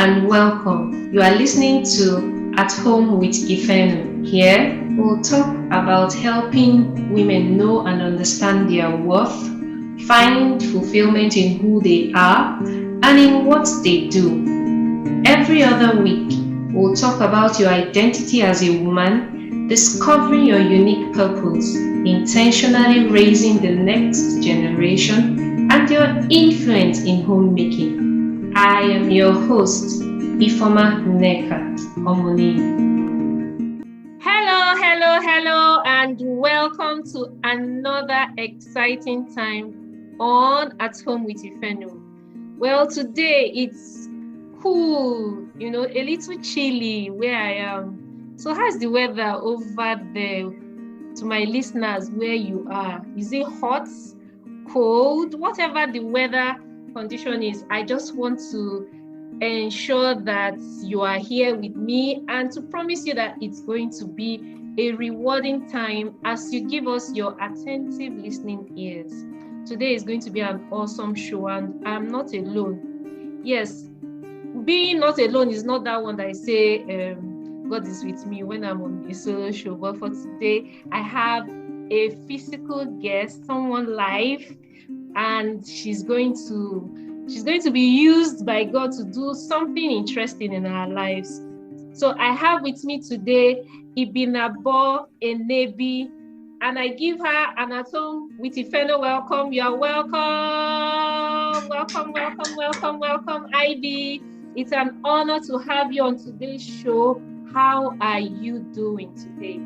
and welcome. You are listening to At Home with Ifeno. Here, we'll talk about helping women know and understand their worth, find fulfillment in who they are, and in what they do. Every other week, we'll talk about your identity as a woman, discovering your unique purpose, intentionally raising the next generation, and your influence in homemaking. I am your host, Ifeoma Nneka Omoni. Hello, and welcome to another exciting time on At Home with Ifeno. Well, today it's cool, a little chilly where I am. So how's the weather over there to my listeners where you are? Is it hot, cold, whatever the weather condition is? I just want to ensure that you are here with me and to promise you that it's going to be a rewarding time as you give us your attentive listening ears. Today is going to be an awesome show and I'm not alone. Yes, being not alone is not that one that I say God is with me when I'm on a solo show, but for today I have a physical guest, someone live, and she's going to be used by God to do something interesting in our lives. So I have with me today Ibinabo Enebi, and I give her an At Home with Ifeno welcome. You are welcome. Welcome, Ivy. It's an honor to have you on today's show. How are you doing today?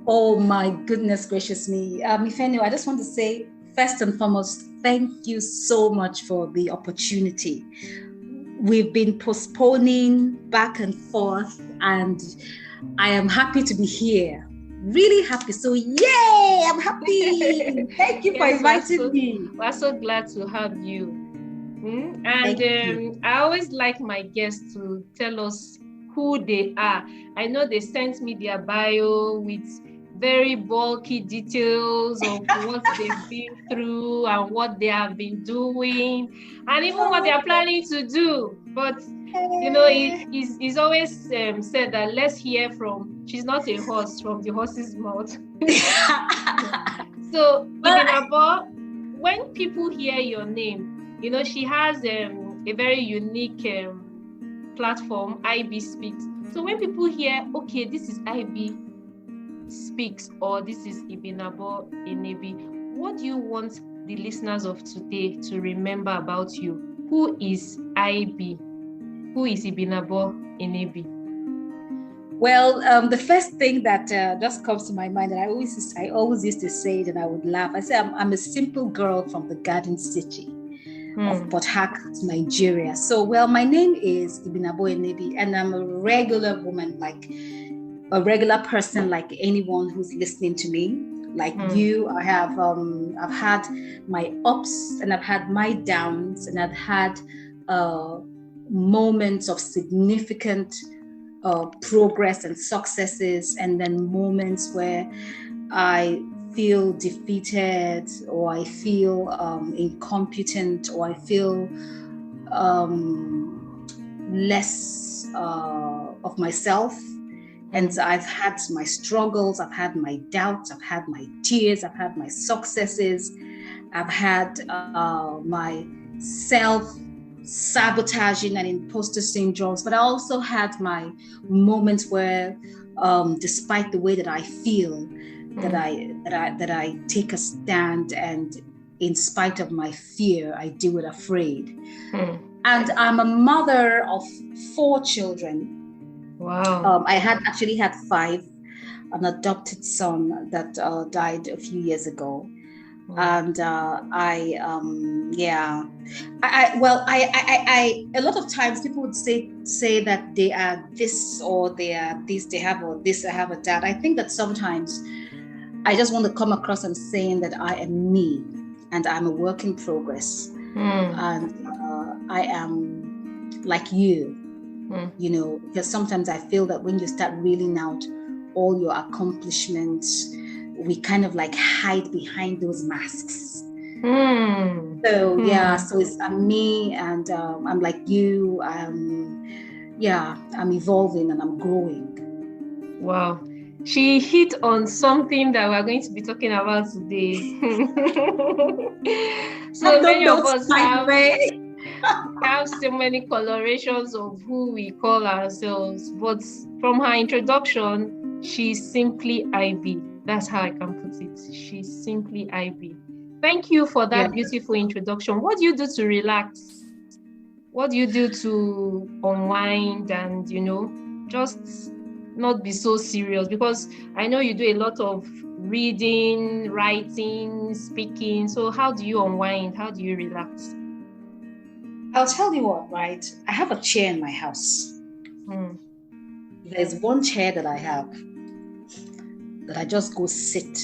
Oh my goodness gracious me. Ifeno, I just want to say, first and foremost, thank you so much for the opportunity. We've been postponing back and forth, and I am happy to be here. Really happy. So yay, I'm happy. Thank you for inviting me. We're so glad to have you. And I always like my guests to tell us who they are. I know they sent me their bio with very bulky details of what they've been through and what they have been doing and even what they are planning to do. But it's always said that let's hear from, she's not a horse, from the horse's mouth. So Ibinabo, when people hear your name, she has a very unique platform, IB Speaks. So when people hear, okay, this is IB Speaks or this is Ibinabo Enebi, what do you want the listeners of today to remember about you? Who is IB? Who is Ibinabo Enebi? Well, the first thing that just comes to my mind, and I always used to say it and I would laugh. I say I'm a simple girl from the Garden City of Port Harcourt, Nigeria. So, well, my name is Ibinabo Enebi, and I'm a regular woman, like a regular person, like anyone who's listening to me, like you. I have, I've had my ups and I've had my downs, and I've had moments of significant progress and successes, and then moments where I feel defeated, or I feel incompetent, or I feel less of myself. And I've had my struggles, I've had my doubts, I've had my tears, I've had my successes, I've had my self-sabotaging and imposter syndromes, but I also had my moments where, despite the way that I feel, that I take a stand, and in spite of my fear, I do it afraid. And I'm a mother of 4 children. Wow. I actually had 5, an adopted son that died a few years ago. And a lot of times people would say that they are this, or they are this, they have or this, I have a dad. I think that sometimes I just want to come across and saying that I am me, and I'm a work in progress, and I am like you. Because sometimes I feel that when you start reeling out all your accomplishments, we kind of like hide behind those masks. So it's me, and I'm like you. yeah, I'm evolving and I'm growing. Wow. She hit on something that we're going to be talking about today. So many of us have so many colorations of who we call ourselves, but from her introduction, she's simply Ivy. That's how I can put it. She's simply Ivy. Thank you for that beautiful introduction. What do you do to relax? What do you do to unwind and, just not be so serious? Because I know you do a lot of reading, writing, speaking. So how do you unwind? How do you relax? I'll tell you what, right? I have a chair in my house. There's one chair that I have that I just go sit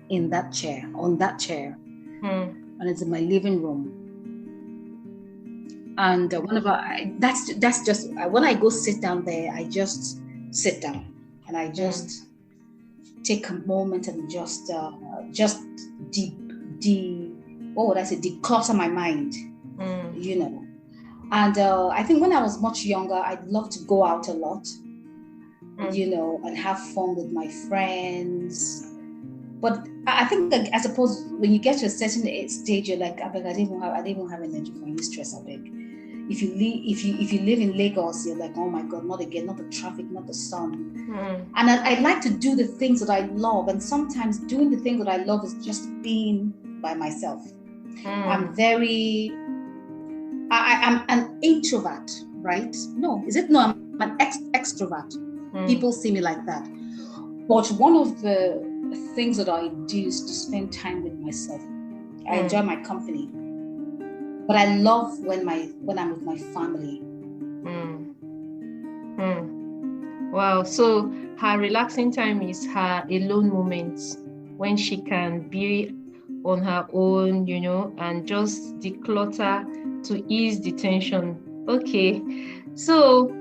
in that chair, on that chair. And it's in my living room. And whenever that's just when I go sit down there, I just sit down and I just take a moment and just declutter my mind, And I think when I was much younger, I'd love to go out a lot, and have fun with my friends. But I think, I suppose, when you get to a certain stage, you're like, I didn't even have energy for any stress. I beg. If you live in Lagos, you're like, oh my God, not again, not the traffic, not the sun. And I'd like to do the things that I love. And sometimes doing the things that I love is just being by myself. I'm an introvert, right? No, is it? No, I'm an extrovert. People see me like that. But one of the things that I do is to spend time with myself. I enjoy my company. But I love when I'm with my family. Wow. So her relaxing time is her alone moments when she can be on her own, and just declutter to ease the tension. Okay. So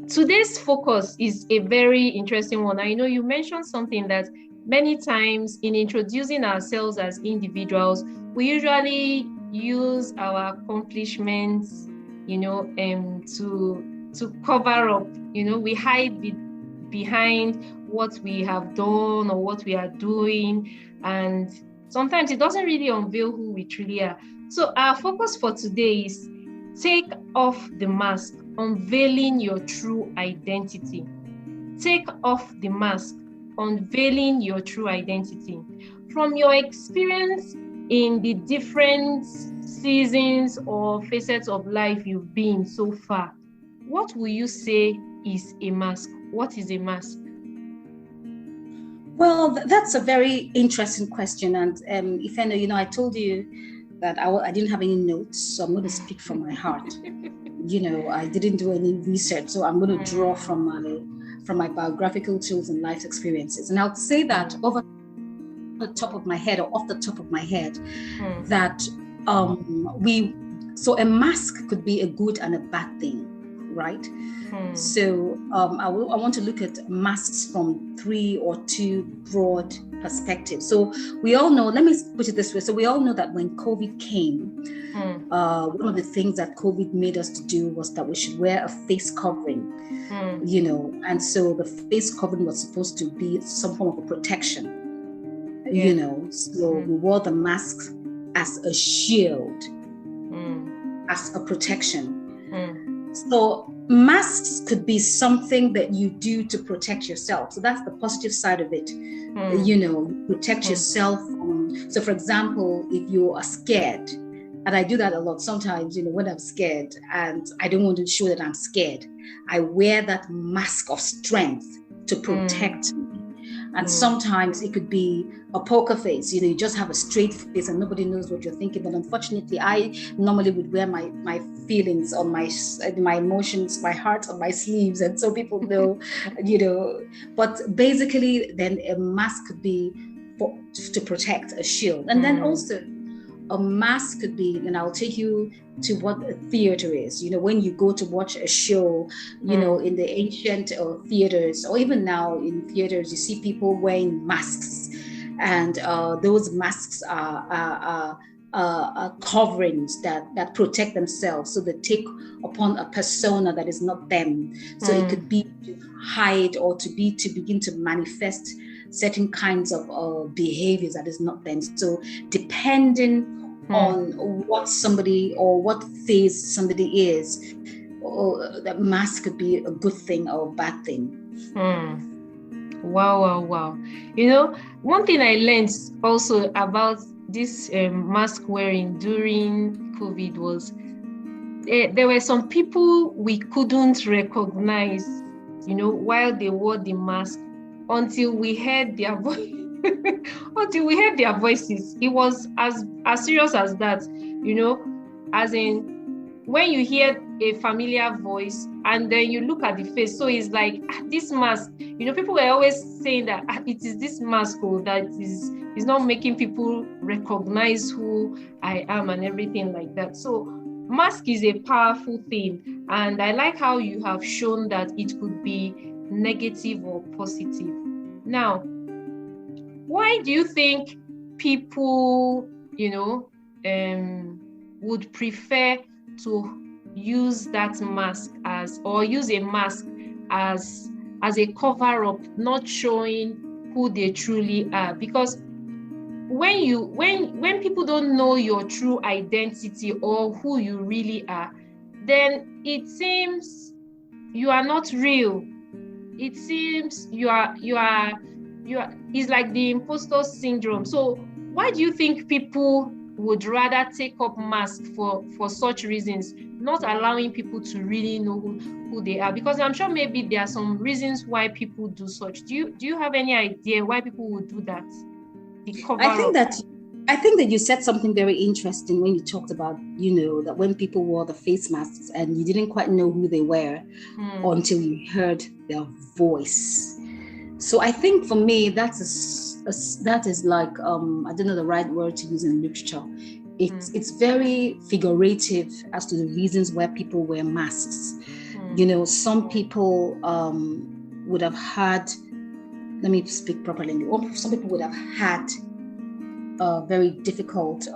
today's focus is a very interesting one. I know you mentioned something that many times in introducing ourselves as individuals, we usually use our accomplishments, to cover up, we hide behind what we have done or what we are doing. And sometimes it doesn't really unveil who we truly are. So our focus for today is take off the mask, unveiling your true identity. Take off the mask, unveiling your true identity. From your experience in the different seasons or facets of life you've been so far, what will you say is a mask? What is a mask? Well, that's a very interesting question. And Ifeno, I told you that I didn't have any notes, so I'm going to speak from my heart. I didn't do any research, so I'm going to draw from my biographical tools and life experiences. And I'll say that over the top of my head, or off the top of my head, that so a mask could be a good and a bad thing, right? So I want to look at masks from 3 or 2 broad perspectives. So we all know, let me put it this way. So we all know that when COVID came, one of the things that COVID made us to do was that we should wear a face covering, and so the face covering was supposed to be some form of a protection, so we wore the mask as a shield, as a protection. So masks could be something that you do to protect yourself. So that's the positive side of it. Protect yourself. So for example, if you are scared, and I do that a lot sometimes, when I'm scared and I don't want to show that I'm scared, I wear that mask of strength to protect me. And sometimes it could be a poker face, you just have a straight face and nobody knows what you're thinking. But unfortunately, I normally would wear my feelings on my emotions, my heart on my sleeves. And so people know, but basically then a mask could be to protect, a shield. And then also a mask could be, and I'll take you to what a theater is. When you go to watch a show, in the ancient theaters, or even now in theaters, you see people wearing masks, and those masks are coverings that protect themselves, so they take upon a persona that is not them. So it could be to hide or to begin to manifest certain kinds of behaviors that is not them. So depending on what somebody or what phase somebody is, or that mask could be a good thing or a bad thing. Wow. One thing I learned also about this mask wearing during COVID was there were some people we couldn't recognize, while they wore the mask, until we heard their voice. Until we heard their voices. It was as serious as that, as in when you hear a familiar voice and then you look at the face. So it's like this mask, people were always saying that it is this mask that is not making people recognize who I am and everything like that. So mask is a powerful thing. And I like how you have shown that it could be negative or positive. Now, why do you think people, would prefer to use that mask use a mask as a cover-up, not showing who they truly are? Because when people don't know your true identity or who you really are, then it seems you are not real. It seems you are it's like the imposter syndrome. So why do you think people would rather take up masks for such reasons, not allowing people to really know who they are? Because I'm sure maybe there are some reasons why people do such. Do you have any idea why people would do that? I think that you said something very interesting when you talked about, that when people wore the face masks and you didn't quite know who they were until you heard their voice. So I think for me, that is like, I don't know the right word to use in literature. It's very figurative as to the reasons why people wear masks. Some people would have had, let me speak properly. Some people would have had very difficult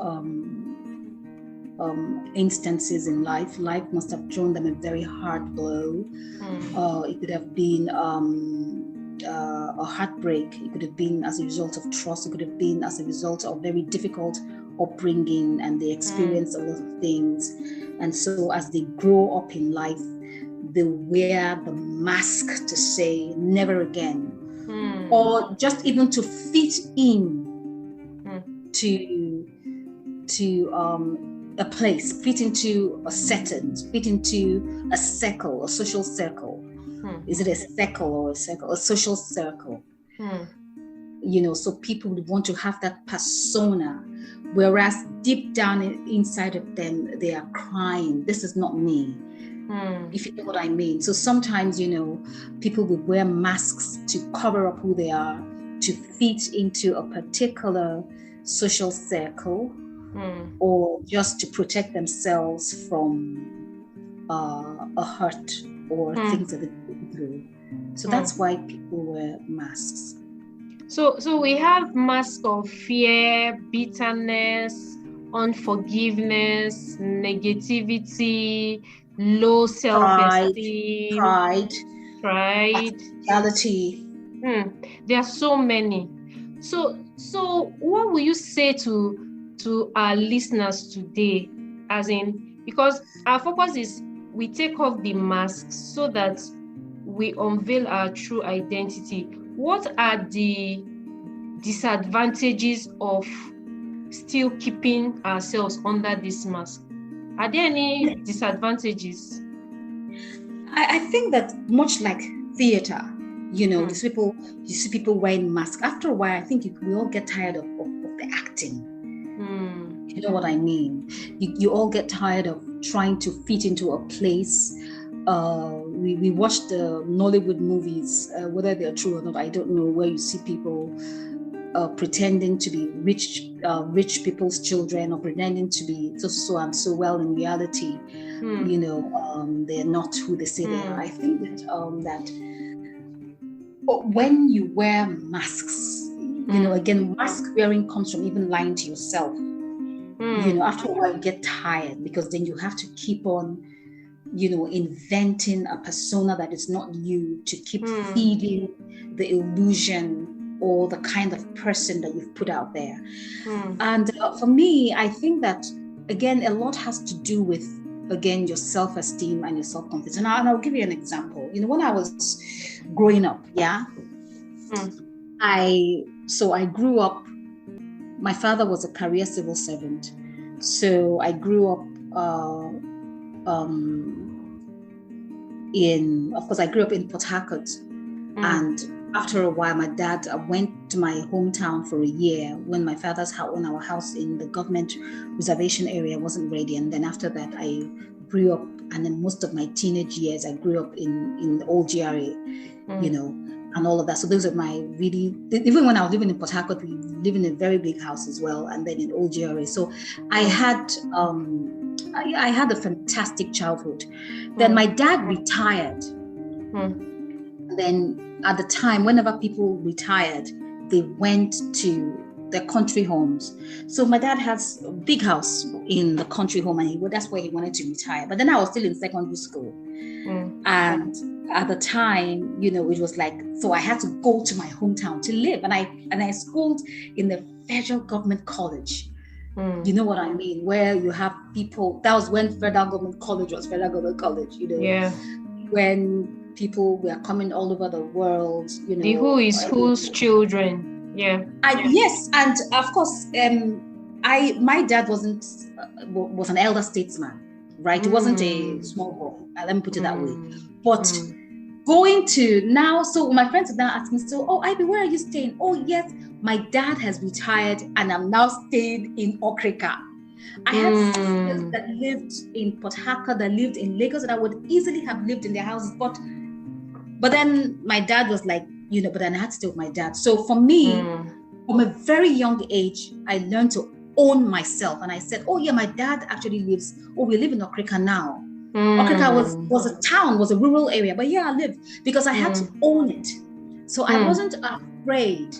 instances in life. Life must have thrown them a very hard blow. It could have been a heartbreak. It could have been as a result of trust. It could have been as a result of very difficult upbringing, and they experience a lot of things. And so as they grow up in life, they wear the mask to say never again, or just even to fit in to a place, fit into a setting, fit into a circle, a social circle. Is it a circle or a circle? A social circle. So people would want to have that persona, whereas deep down inside of them, they are crying, this is not me. If you know what I mean. So sometimes, people would wear masks to cover up who they are, to fit into a particular social circle, or just to protect themselves from a hurt or things that they go through. So that's why people wear masks. So we have masks of fear, bitterness, unforgiveness, negativity, low self-esteem, pride, partiality. There are so many. So what will you say to our listeners today? As in, because our focus is we take off the masks so that we unveil our true identity. What are the disadvantages of still keeping ourselves under this mask? Are there any disadvantages? I think that much like theater, you see people wearing masks. After a while, I think we all get tired of the acting. You know what I mean? You all get tired of trying to fit into a place. We watch the Nollywood movies, whether they're true or not, I don't know, where you see people pretending to be rich people's children, or pretending to be so and so. Well, in reality, they're not who they say they are. I think that when you wear masks, again, mask wearing comes from even lying to yourself. After a while you get tired, because then you have to keep on, inventing a persona that is not you, to keep feeding the illusion or the kind of person that you've put out there. And for me, I think that, again, a lot has to do with, again, your self-esteem and your self-confidence. And I'll give you an example. When I was growing up, I grew up, my father was a career civil servant. So I grew up I grew up in Port Harcourt. And after a while, my dad went to my hometown for a year when my father's house, when our house in the government reservation area wasn't ready. And then after that, I grew up, and then most of my teenage years, I grew up in the old GRA, and all of that. So those are my really, even when I was living in Port Harcourt, we lived in a very big house as well, and then in old GRA. So I had a fantastic childhood. Then my dad retired. And then at the time, whenever people retired, they went to their country homes. So my dad has a big house in the country home, and that's where he wanted to retire. But then I was still in secondary school. And at the time, it was like, so I had to go to my hometown to live. And I schooled in the federal government college. You know what I mean? Where you have people, that was when federal government college was federal government college, when people were coming all over the world, The who is whose children. Yeah. Yes. And of course, my dad was an elder statesman, right? He wasn't a small boy. Let me put it that way. But going to now, so my friends are now asking, so, Ibi, where are you staying? Oh, yes, my dad has retired and I'm now staying in Okrika. I had sisters that lived in Port Harcourt, that lived in Lagos, and I would easily have lived in their houses. But then my dad was like, but then I had to stay with my dad. So for me, from a very young age, I learned to own myself. And I said, my dad actually lives, we live in Okrika now. Okrika was a town, was a rural area, but I lived because I had to own it. So I wasn't afraid.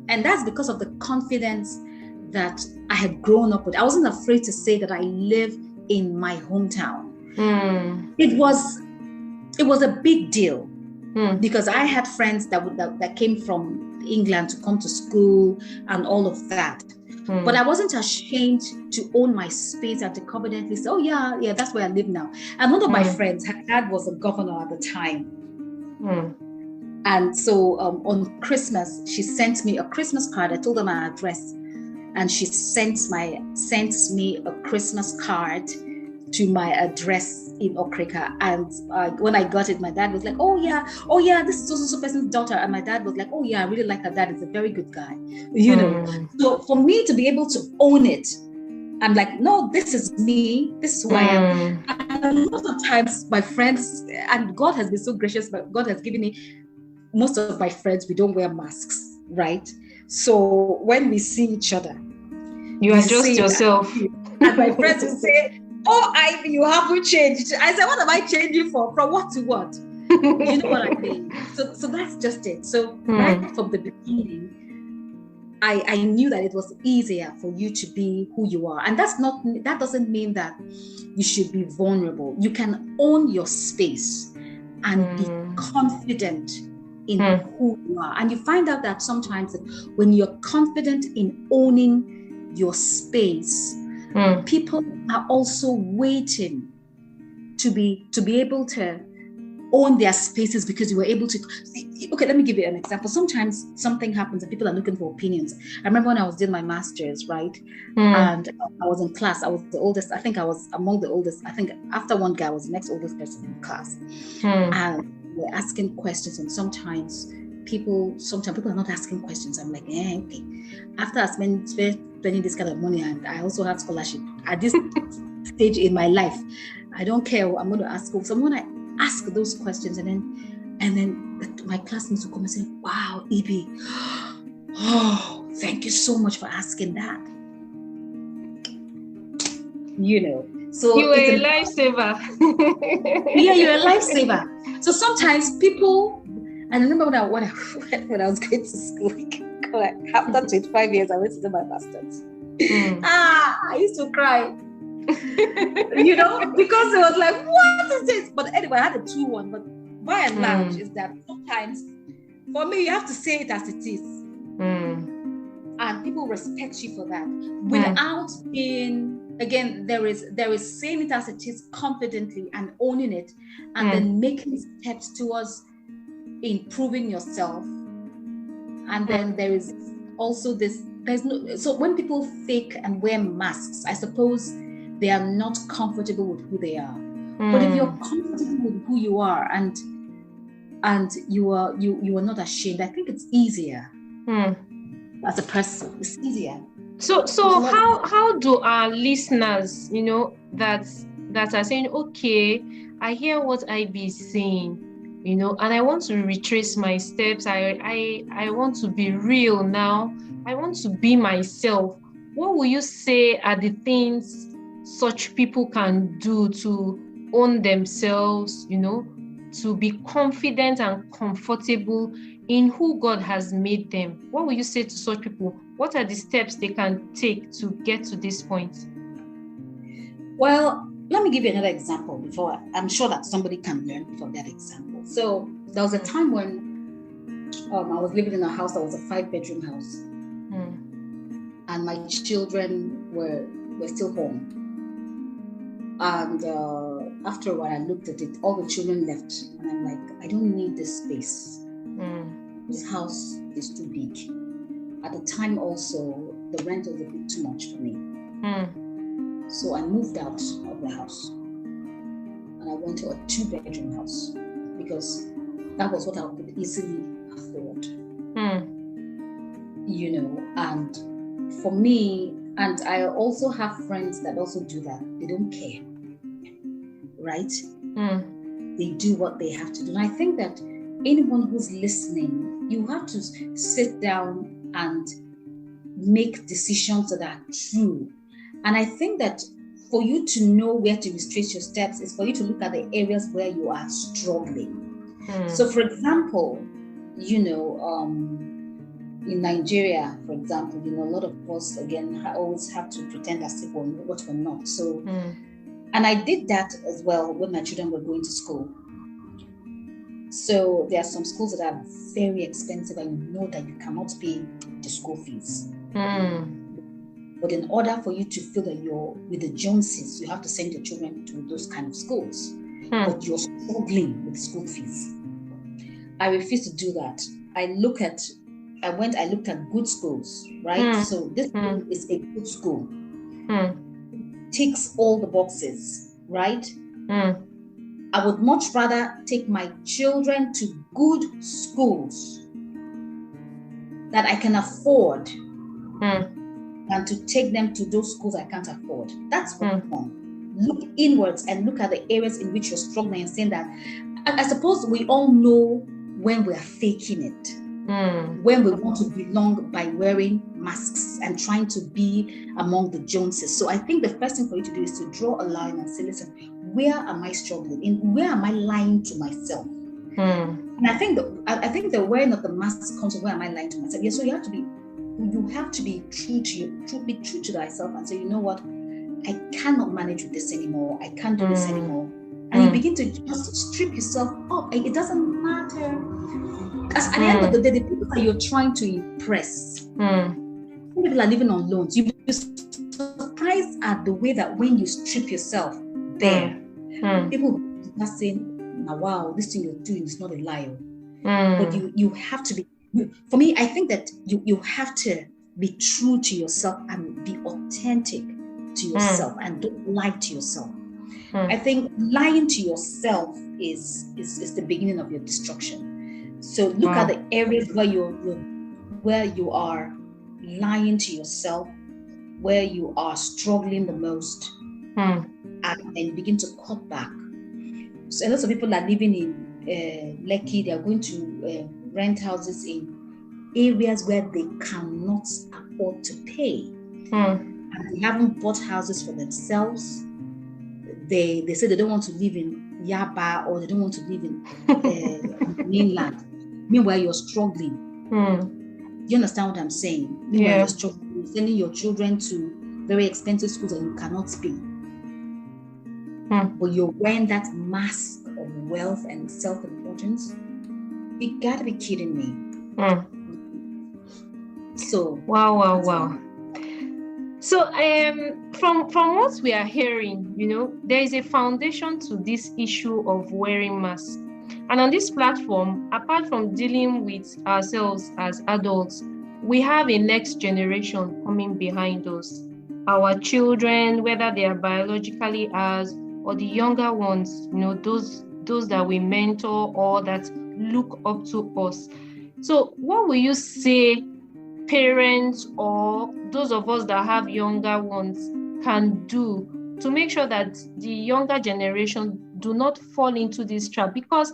And that's because of the confidence that I had grown up with. I wasn't afraid to say that I live in my hometown. It was a big deal. Because I had friends that came from England to come to school and all of that. But I wasn't ashamed to own my space and to confidently say, that's where I live now. And one of my friends, her dad was a governor at the time. And so on Christmas, she sent me a Christmas card. I told her my address, and she sent me a Christmas card to my address in Okrika. And when I got it, my dad was like, this is so person's daughter. And my dad was like, I really like her dad. He's a very good guy. So for me to be able to own it, I'm like, no, this is me. This is who I am. And a lot of times my friends, and God has been so gracious, but God has given me, most of my friends, we don't wear masks, right? So when we see each other, you adjust yourself. And my friends will say, Ivy, you haven't changed. I said, what am I changing for? From what to what? You know what I mean? So that's just it. So right from the beginning, I knew that it was easier for you to be who you are. And that doesn't mean that you should be vulnerable. You can own your space and be confident in who you are. And you find out that sometimes when you're confident in owning your space, people are also waiting to be able to own their spaces because you were able to. Okay, let me give you an example. Sometimes something happens and people are looking for opinions. I remember when I was doing my master's, right? And I was in class. I was the oldest. I think I was among the oldest. I think after one guy, I was the next oldest person in class. And we're asking questions, and sometimes people are not asking questions. I'm like, okay. After I spending this kind of money, and I also have scholarship at this stage in my life, I don't care. I'm going to ask someone. I ask those questions, and then my classmates will come and say, "Wow, Ibi, thank you so much for asking that." So you were a lifesaver. Yeah, you're a lifesaver. So sometimes people, and I remember when I was going to school, after 25 years, I went to do my master's. I used to cry. You know, because it was like, what is this? But anyway, I had a 2-1. But by and large, is that sometimes for me, you have to say it as it is. And people respect you for that without being, again, there is saying it as it is confidently and owning it, and then making steps towards improving yourself. And then there is also so when people fake and wear masks, I suppose they are not comfortable with who they are. But if you're comfortable with who you are and you are not ashamed, I think it's easier. As a person, it's easier. So how do our listeners, that are saying, okay, I hear what IB is saying, and I want to retrace my steps. I want to be real now. I want to be myself. What will you say are the things such people can do to own themselves, to be confident and comfortable in who God has made them? What will you say to such people? What are the steps they can take to get to this point? Well, let me give you another example before I'm sure that somebody can learn from that example. So there was a time when I was living in a house that was a 5-bedroom house. And my children were still home. And after a while, I looked at it, all the children left. And I'm like, I don't need this space. This house is too big. At the time also, the rent was a bit too much for me. So I moved out of the house. And I went to a 2-bedroom house because that was what I could easily afford. And for me, and I also have friends that also do that. They don't care, right? They do what they have to do. And I think that anyone who's listening, you have to sit down and make decisions that are true. And I think that for you to know where to retrace your steps is for you to look at the areas where you are struggling. So, for example, in Nigeria, for example, a lot of us, again, always have to pretend as if we're what we're not. So, and I did that as well when my children were going to school. So there are some schools that are very expensive and you know that you cannot pay the school fees. But in order for you to feel that you're with the Joneses, you have to send your children to those kind of schools. But you're struggling with school fees. I refuse to do that. I looked at good schools, right? So this school is a good school. Ticks all the boxes, right? I would much rather take my children to good schools that I can afford than to take them to those schools I can't afford. That's what one. Look inwards and look at the areas in which you're struggling and saying that. I suppose we all know when we are faking it. When we want to belong by wearing masks and trying to be among the Joneses. So I think the first thing for you to do is to draw a line and say, listen, where am I struggling? And where am I lying to myself? And I think the wearing of the mask comes to where am I lying to myself? Yeah, so you have to be true to thyself and say, you know what? I cannot manage with this anymore. I can't do this anymore. And you begin to just strip yourself up. It doesn't matter. Because at the end of the day, the people that you're trying to impress, people are living on loans. You'll be surprised at the way that when you strip yourself there, people are saying, oh, wow, this thing you're doing is not a lie. But you have to be, for me, I think that you have to be true to yourself and be authentic to yourself and don't lie to yourself. I think lying to yourself is the beginning of your destruction. So look at the areas where you are lying to yourself, where you are struggling the most, and then begin to cut back. So lots of people are living in Lekki. They are going to rent houses in areas where they cannot afford to pay, and they haven't bought houses for themselves. They say they don't want to live in Yaba or they don't want to live in mainland. Meanwhile, you're struggling. Do you understand what I'm saying? Meanwhile, you're struggling. sending your children to very expensive schools that you cannot pay. But you're wearing that mask of wealth and self-importance. You gotta be kidding me. So wow. So from what we are hearing, there is a foundation to this issue of wearing masks. And on this platform, apart from dealing with ourselves as adults, we have a next generation coming behind us. Our children, whether they are biologically ours or the younger ones, those that we mentor or that look up to us. So what will you say parents or those of us that have younger ones can do to make sure that the younger generation do not fall into this trap? Because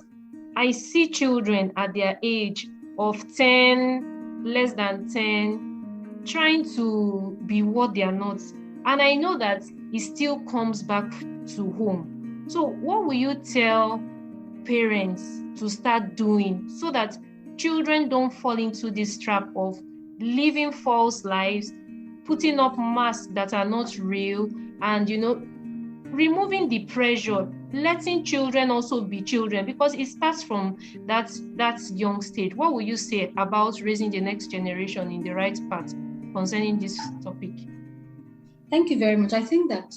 I see children at their age of 10, less than 10, trying to be what they are not. And I know that it still comes back to home. So what will you tell parents to start doing so that children don't fall into this trap of living false lives, putting up masks that are not real, and removing the pressure, letting children also be children, because it starts from that young stage? What will you say about raising the next generation in the right path concerning this topic? Thank you very much. I think that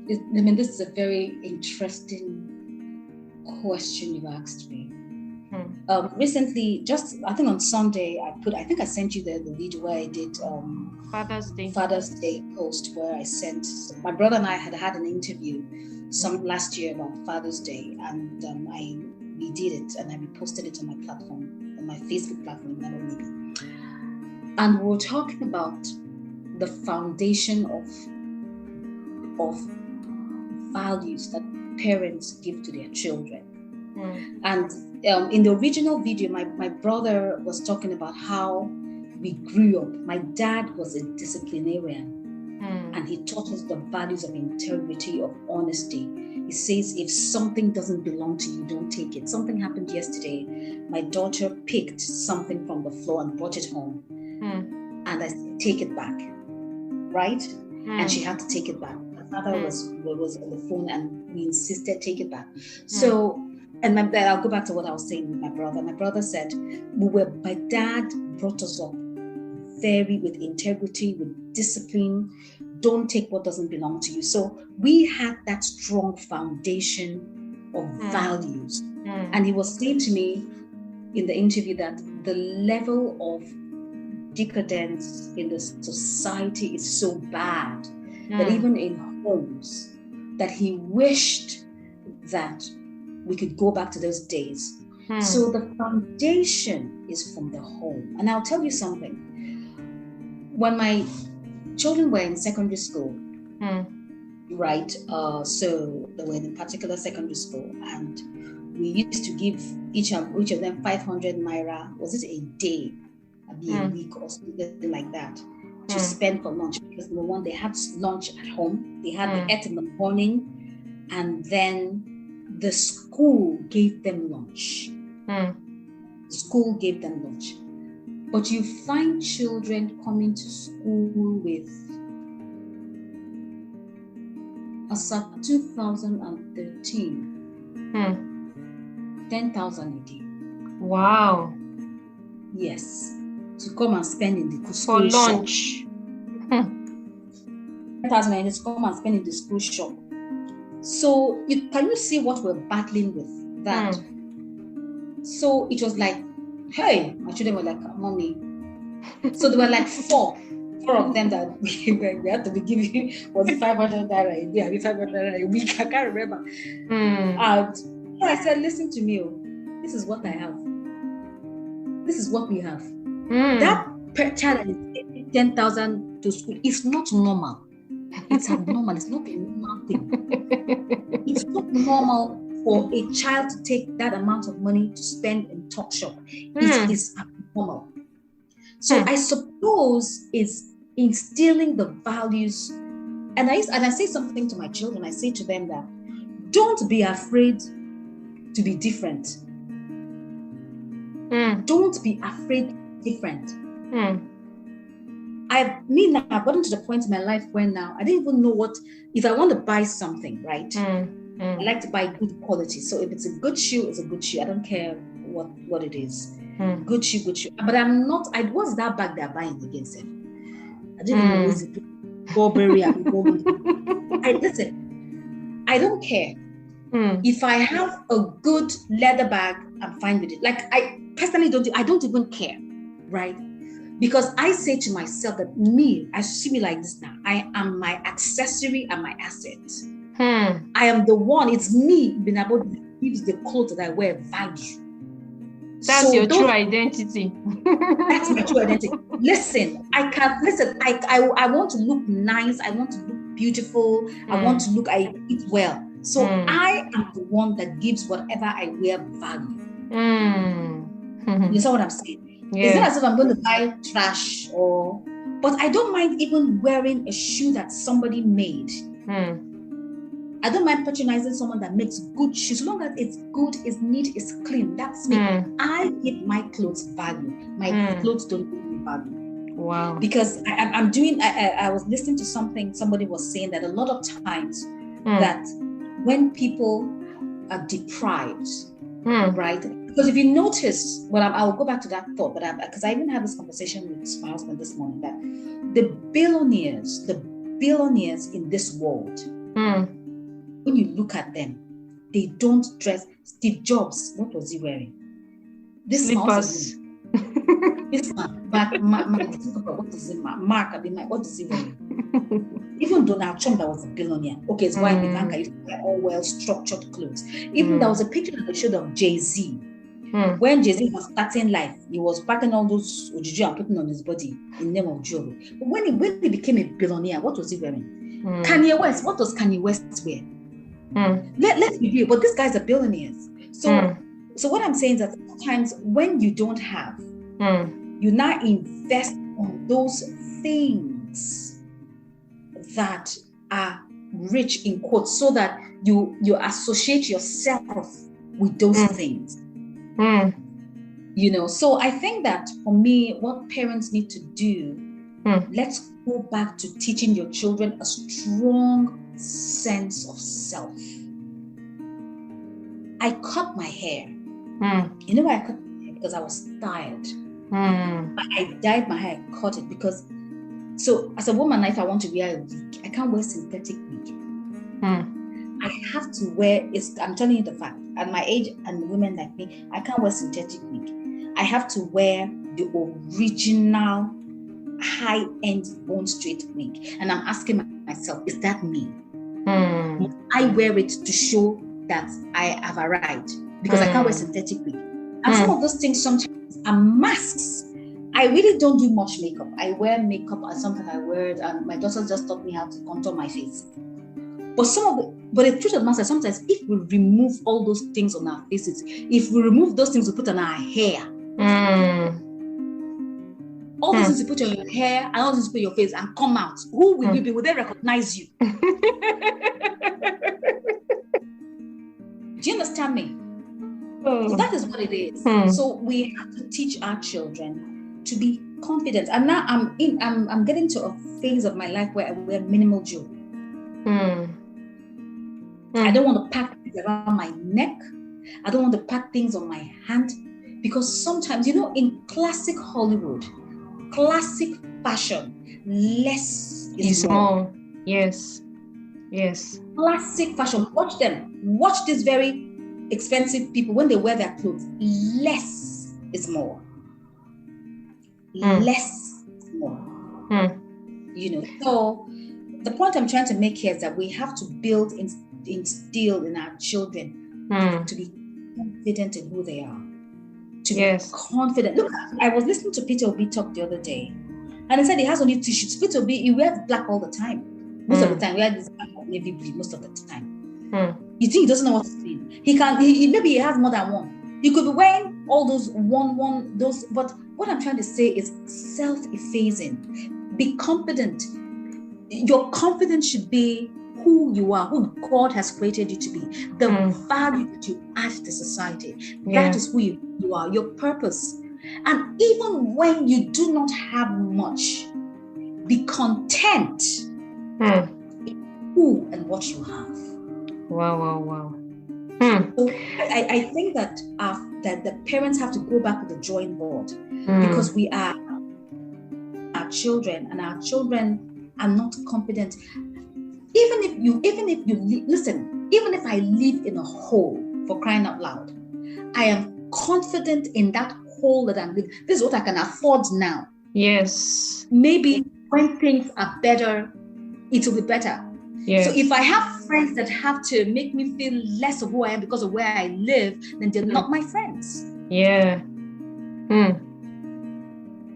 this is a very interesting question you asked me. Recently, I think on Sunday, I sent you the video where I did Father's Day post, where I sent my brother and I had an interview last year about Father's Day, and we did it and I reposted it on my platform, on my Facebook platform, Ibinabo Enebi. And we were talking about the foundation of values that parents give to their children. And in the original video, my brother was talking about how we grew up. My dad was a disciplinarian, and he taught us the values of integrity, of honesty. He says, if something doesn't belong to you, don't take it. Something happened yesterday. My daughter picked something from the floor and brought it home. And I said, take it back, right? And she had to take it back. My father was on the phone and we insisted, take it back. So, and I'll go back to what I was saying with my brother. My brother said, my dad brought us up with integrity, with discipline. Don't take what doesn't belong to you. So we had that strong foundation of values. And he was saying to me in the interview that the level of decadence in the society is so bad that even in homes, that he wished that we could go back to those days. So the foundation is from the home. And I'll tell you something. When my children were in secondary school, right? So they were in a particular secondary school, and we used to give each of them 500 naira. Was it a day, maybe a week or something like that, to spend for lunch? Because number one, they had lunch at home. They had the ate in the morning, and then the school gave them lunch. The school gave them lunch. But you find children coming to school with, as of 2013, 10,000 a day. Wow. Yes. To come and spend in the school for lunch. 10,000 a day to come and spend in the school shop. So can you see what we're battling with that? So it was like, hey, my children were like, mommy. So there were like four of them that we had to be giving, was it 500 naira a day, 500 naira a week? I can't remember. And I said, listen to me, this is what I have. This is what we have. That child is getting 10,000 to school. It's not normal. It's abnormal. It's not a normal thing. It's not normal for a child to take that amount of money to spend in talk shop. It is abnormal. So I suppose it's instilling the values. And I say something to my children. I say to them that don't be afraid to be different. Don't be afraid to be different. I've gotten to the point in my life where now I don't even know if I want to buy something, right? I like to buy good quality. So if it's a good shoe, it's a good shoe. I don't care what it is. Good shoe. But I was that bag they're buying against it. I didn't even know was it Burberry. Listen, I don't care. If I have a good leather bag, I'm fine with it. Like I personally I don't even care, right? Because I say to myself that I see me like this now. I am my accessory and my asset. I am the one. It's me being able to give the clothes that I wear value. That's your true identity. That's my true identity. Listen, I want to look nice. I want to look beautiful. I eat well. So I am the one that gives whatever I wear value. You know what I'm saying? Yeah. It's not as if I'm going to buy trash but I don't mind even wearing a shoe that somebody made. I don't mind patronizing someone that makes good shoes, as long as it's good, it's neat, it's clean. That's me. I give my clothes value. My clothes don't give me value. Wow. Because I was listening to something, somebody was saying that a lot of times that when people are deprived, right? Because if you notice, I'll go back to that thought, but because I even had this conversation with my husband this morning, that the billionaires in this world, when you look at them, they don't dress. Steve Jobs, what was he wearing? This slippers. This man, what does it matter? Mark, what does he wearing? Even Donald Trump, that was a billionaire. Okay, it's why Ivanka used to wear all well-structured clothes. Even there was a picture that they showed of Jay-Z. When Jay-Z was starting life, he was packing all those ojuju and putting on his body in the name of jewelry. But when he became a billionaire, what was he wearing? Kanye West, what does Kanye West wear? Let's be real, but these guys are billionaires. So what I'm saying is that sometimes when you don't have, you now invest on those things that are rich in quotes, so that you associate yourself with those things. So I think that for me, what parents need to do, let's go back to teaching your children a strong sense of self. I cut my hair. You know why I cut my hair? Because I was tired. I dyed my hair, I cut it because, so as a woman, if I want to wear a wig, I can't wear synthetic wig. I have to wear, I'm telling you the fact, at my age and women like me, I can't wear synthetic wig. I have to wear the original high-end bone straight wig. And I'm asking myself, is that me? I wear it to show that I have arrived because I can't wear synthetic wig. And some of those things sometimes are masks. I really don't do much makeup. I wear makeup as something I wear it, and my daughter just taught me how to contour my face. But the truth of the matter, sometimes if we remove all those things on our faces, if we remove those things we put on our hair, all those things you put on your hair and all those things you put on your face and come out, who will we be? Will they recognize you? Do you understand me? So that is what it is. So we have to teach our children to be confident. And now I'm getting to a phase of my life where I wear minimal jewelry. I don't want to pack things around my neck. I don't want to pack things on my hand, because sometimes, in classic Hollywood, classic fashion, less is more. Yes. Classic fashion. Watch them. Watch these very expensive people when they wear their clothes. Less is more. Less is more. So the point I'm trying to make here is that we have to build, instill in our children to be confident in who they are. To be confident. Look, I was listening to Peter Obi talk the other day, and he said he has only 2 shirts. Peter Obi, he wears black all the time. Most of the time, he wears this black navy blue most of the time. You think he doesn't know what to mean? Maybe he has more than one. He could be wearing all those those. But what I'm trying to say is self-effacing. Be confident. Your confidence should be who you are, who God has created you to be, the value that you add to society. That is who you are, your purpose. And even when you do not have much, be content in who and what you have. Wow. So I think that that the parents have to go back to the drawing board, because we are our children, and our children are not competent. Even if you listen, even if I live in a hole, for crying out loud, I am confident in that hole that I'm living. This is what I can afford now. Yes. Maybe when things are better, it will be better. Yes. So if I have friends that have to make me feel less of who I am because of where I live, then they're not my friends. Yeah.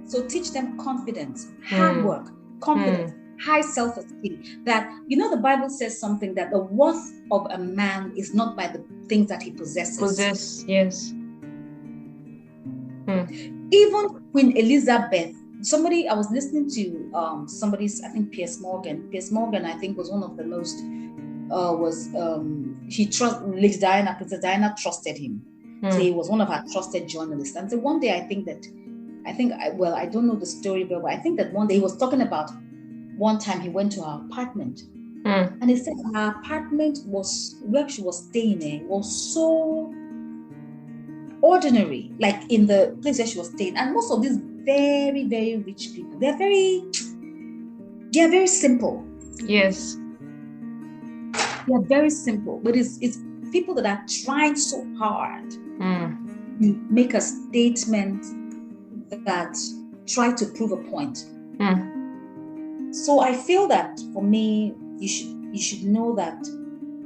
So teach them confidence, hard work, confidence, high self-esteem. That, the Bible says something, that the worth of a man is not by the things that he possesses. Yes. Even Queen Elizabeth, I was listening to somebody's, I think Piers Morgan. Piers Morgan, I think, was one of the most, he trusted Lady Diana, Princess Diana trusted him. So he was one of her trusted journalists. And so one day, I don't know the story very well, but I think that one day he was talking about one time he went to her apartment. And he said her apartment where she was staying in was so ordinary, like in the place where she was staying. And most of these very, very rich people, they are very simple. Yes. They are very simple, but it's people that are trying so hard to make a statement that try to prove a point. So I feel that for me, you should know that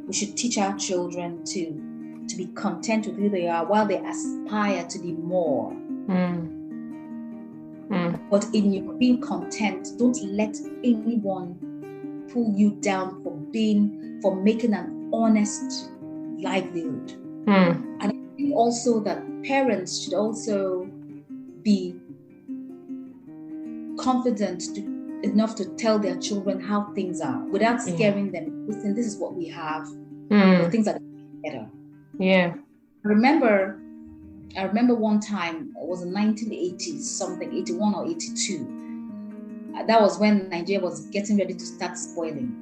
we should teach our children to be content with who they are while they aspire to be more. But in your being content, don't let anyone pull you down for making an honest livelihood. And I think also that parents should also be confident enough to tell their children how things are without scaring them. Listen, this is what we have. Things are better. Yeah. I remember one time, it was in 1980s, something, 81 or 82. That was when Nigeria was getting ready to start spoiling.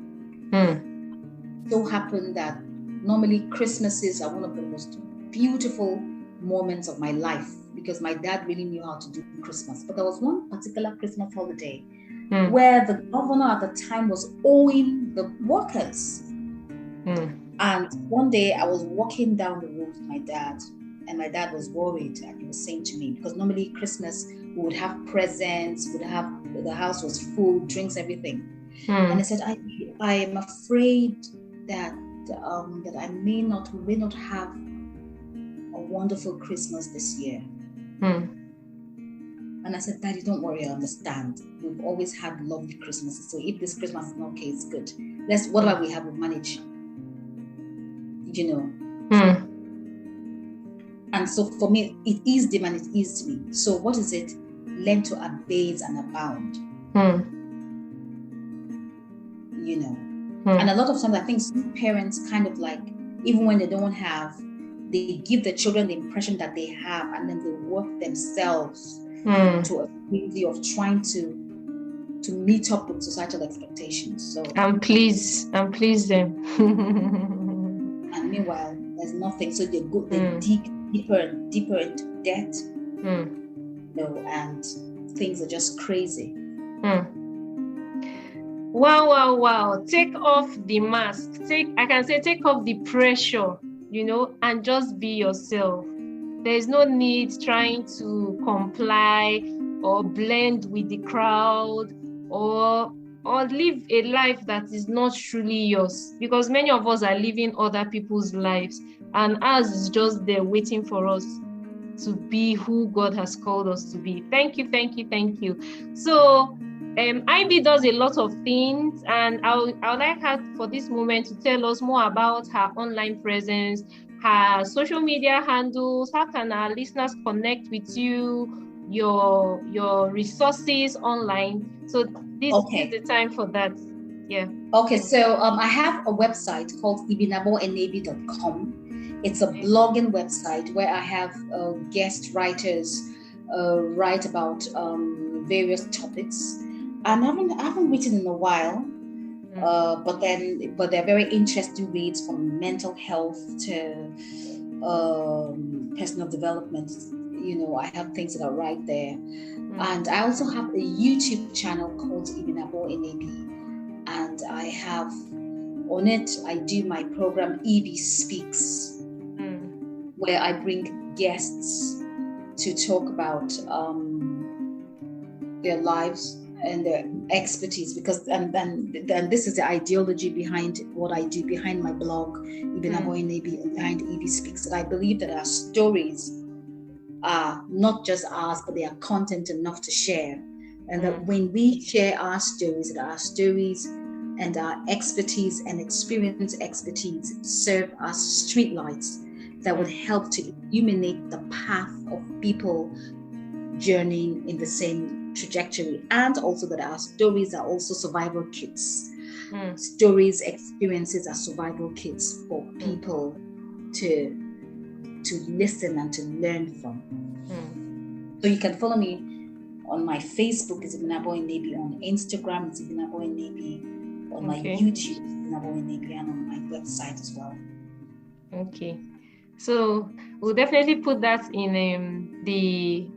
So happened that normally Christmases are one of the most beautiful moments of my life, because my dad really knew how to do Christmas. But there was one particular Christmas holiday where the governor at the time was owing the workers. And one day I was walking down the road with my dad, and my dad was worried, and he was saying to me, because normally Christmas we would have presents, the house was full, drinks, everything. And I said, I am afraid that I may not have a wonderful Christmas this year. And I said, Daddy, don't worry, I understand. We've always had lovely Christmases. So if this Christmas is not okay, it's good. Whatever we have, we'll manage. And so for me, it eased him and it eased me. So what is it? Learn to abase and abound. And a lot of times I think some parents kind of like, even when they don't have, they give the children the impression that they have, and then they work themselves to a degree of trying to meet up with societal expectations. So and please them. And meanwhile, there's nothing. So they dig deeper and deeper into debt. And things are just crazy. Wow. Take off the mask. Take off the pressure, and just be yourself. There's no need trying to comply or blend with the crowd or live a life that is not truly yours, because many of us are living other people's lives, and ours is just there waiting for us to be who God has called us to be. Thank you. So Ivy does a lot of things, and I would like her for this moment to tell us more about her online presence, her social media handles. How can our listeners connect with you, your resources online? So this is the time for that. Yeah. Okay, so I have a website called ibinaboenebi.com. It's a blogging website where I have guest writers write about various topics. And I haven't written in a while. But they're very interesting reads, from mental health to personal development. I have things that are right there. And I also have a YouTube channel called Ibinabo Enebi, and I have on it, I do my program Ebi Speaks, where I bring guests to talk about their lives and their expertise, because and this is the ideology behind what I do, behind my blog Ibinabo Enebi, and behind Ebi Speaks, that I believe that our stories are not just ours, but they are content enough to share, and that when we share our stories, that our stories and our expertise and expertise serve as streetlights that would help to illuminate the path of people journeying in the same trajectory, and also that our stories are also survival kits. Stories, experiences are survival kits for people to listen and to learn from. So you can follow me on my Facebook, it's Ibinabo Enebi, on Instagram, it's Ibinabo Enebi, on my YouTube, Ibinabo Enebi, and on my website as well. Okay. So we'll definitely put that in the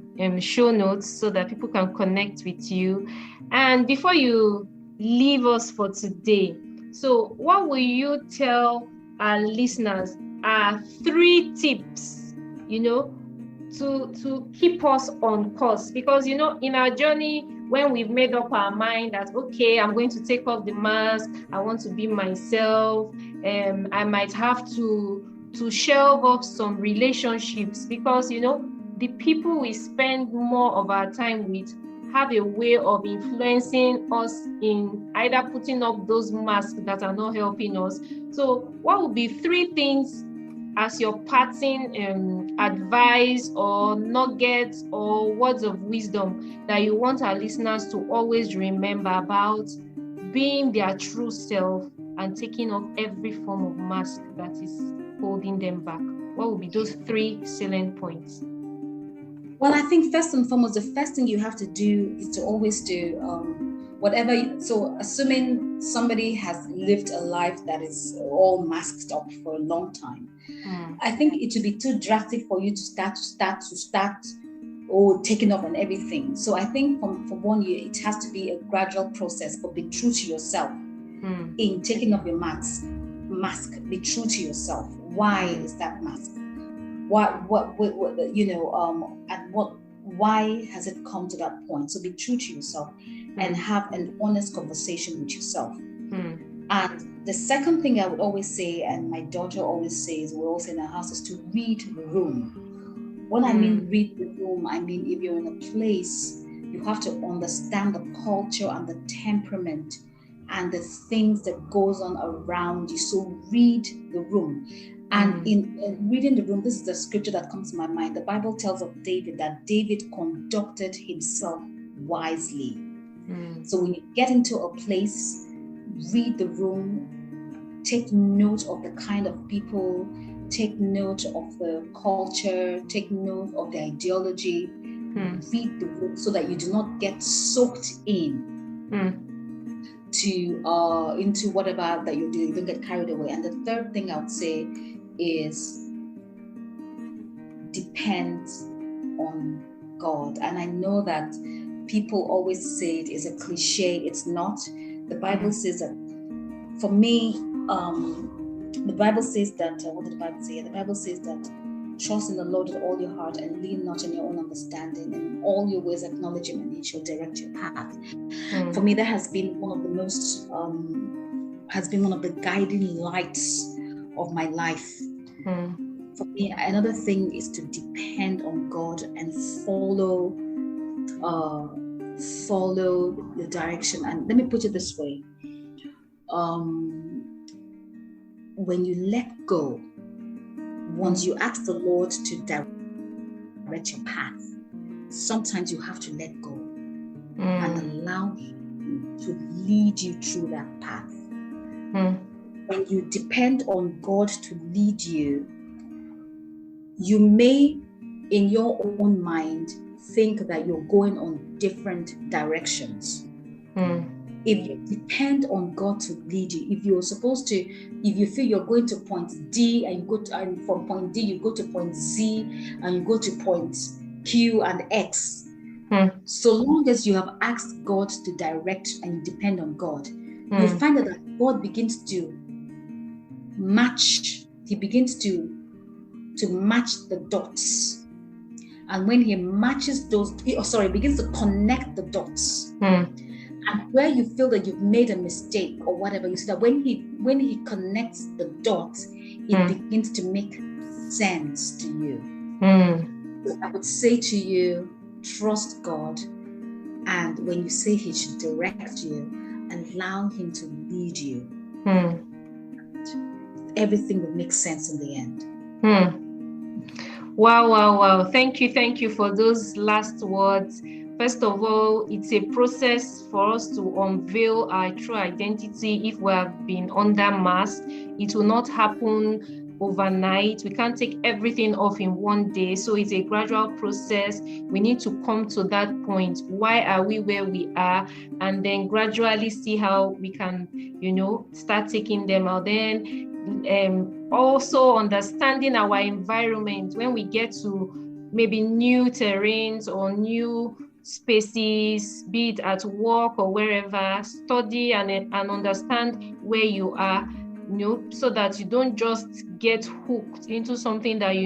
show notes so that people can connect with you. And before you leave us for today, so what will you tell our listeners are 3 tips, to keep us on course? Because, in our journey, when we've made up our mind that, okay, I'm going to take off the mask, I want to be myself, I might have to shelve off some relationships, because, the people we spend more of our time with have a way of influencing us in either putting up those masks that are not helping us. So what would be 3 things as your parting advice or nuggets or words of wisdom that you want our listeners to always remember about being their true self and taking off every form of mask that is holding them back? What would be those 3 salient points? Well, I think first and foremost, the first thing you have to do is to always do so assuming somebody has lived a life that is all masked up for a long time, I think it would be too drastic for you to start taking off on everything. So I think for 1 year, it has to be a gradual process, but be true to yourself in taking off your mask. Be true to yourself. Why is that mask? Why has it come to that point? So be true to yourself and have an honest conversation with yourself. And the second thing I would always say, and my daughter always says, we all say in our house, is to read the room. When I mean read the room, I mean if you're in a place, you have to understand the culture and the temperament and the things that goes on around you. So read the room. And in reading the room, this is the scripture that comes to my mind. The Bible tells of David that David conducted himself wisely. So when you get into a place, read the room, take note of the kind of people, take note of the culture, take note of the ideology, read the room so that you do not get soaked in into whatever that you're doing. You don't get carried away. And the third thing I would say is depend on God. And I know that people always say it is a cliche. It's not. The Bible says that, for me, the Bible says that, what did the Bible say? The Bible says that trust in the Lord with all your heart and lean not on your own understanding, and in all your ways acknowledge him and he shall direct your path. For me, that has been one of the most, one of the guiding lights of my life. For me, another thing is to depend on God and follow the direction. And let me put it this way. When you let go, once you ask the Lord to direct your path, sometimes you have to let go and allow him to lead you through that path. When you depend on God to lead you, you may, in your own mind, think that you're going on different directions. If you depend on God to lead you, if you feel you're going to point D and from point D you go to point Z and you go to point Q and X, so long as you have asked God to direct and you depend on God, you find that God begins to match. He begins to match the dots. And when he matches begins to connect the dots. And where you feel that you've made a mistake or whatever, you see that when he connects the dots, it begins to make sense to you. So I would say to you, trust God. And when you say he should direct you, allow him to lead you. Everything will make sense in the end. Wow. Thank you for those last words. First of all, it's a process for us to unveil our true identity if we have been under mask. It will not happen overnight. We can't take everything off in one day. So it's a gradual process. We need to come to that point. Why are we where we are? And then gradually see how we can, start taking them out. Then also understanding our environment when we get to maybe new terrains or new spaces, be it at work or wherever. Study and understand where you are, so that you don't just get hooked into something that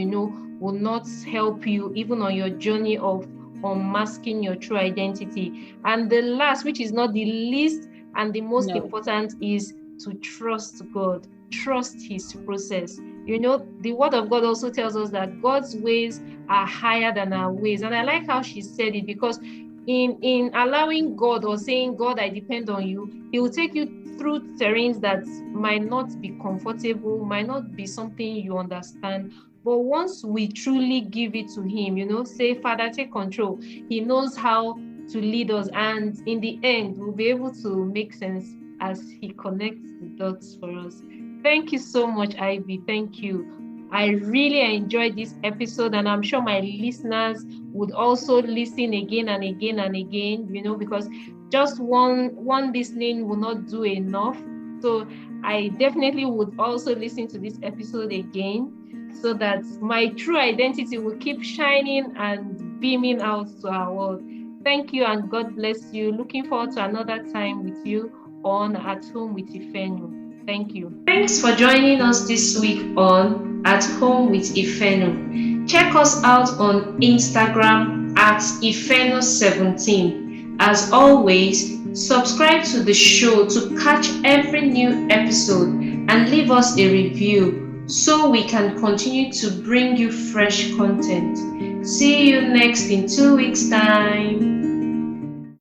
will not help you even on your journey of unmasking your true identity. And the last, which is not the least and the most important, is to trust God. Trust his process. The word of God also tells us that God's ways are higher than our ways. And I like how she said it, because in allowing God or saying, God, I depend on you, he will take you through terrains that might not be comfortable, might not be something you understand. But once we truly give it to him, say, Father, take control, he knows how to lead us. And in the end, we'll be able to make sense as he connects the dots for us. Thank you so much, Ivy. Thank you. I really enjoyed this episode, and I'm sure my listeners would also listen again and again and again, because just one listening will not do enough. So I definitely would also listen to this episode again, so that my true identity will keep shining and beaming out to our world. Thank you, and God bless you. Looking forward to another time with you on At Home with Ifeno. Thank you. Thanks for joining us this week on At Home with Ifeno. Check us out on Instagram at Ifeno17. As always, subscribe to the show to catch every new episode and leave us a review so we can continue to bring you fresh content. See you next in 2 weeks' time.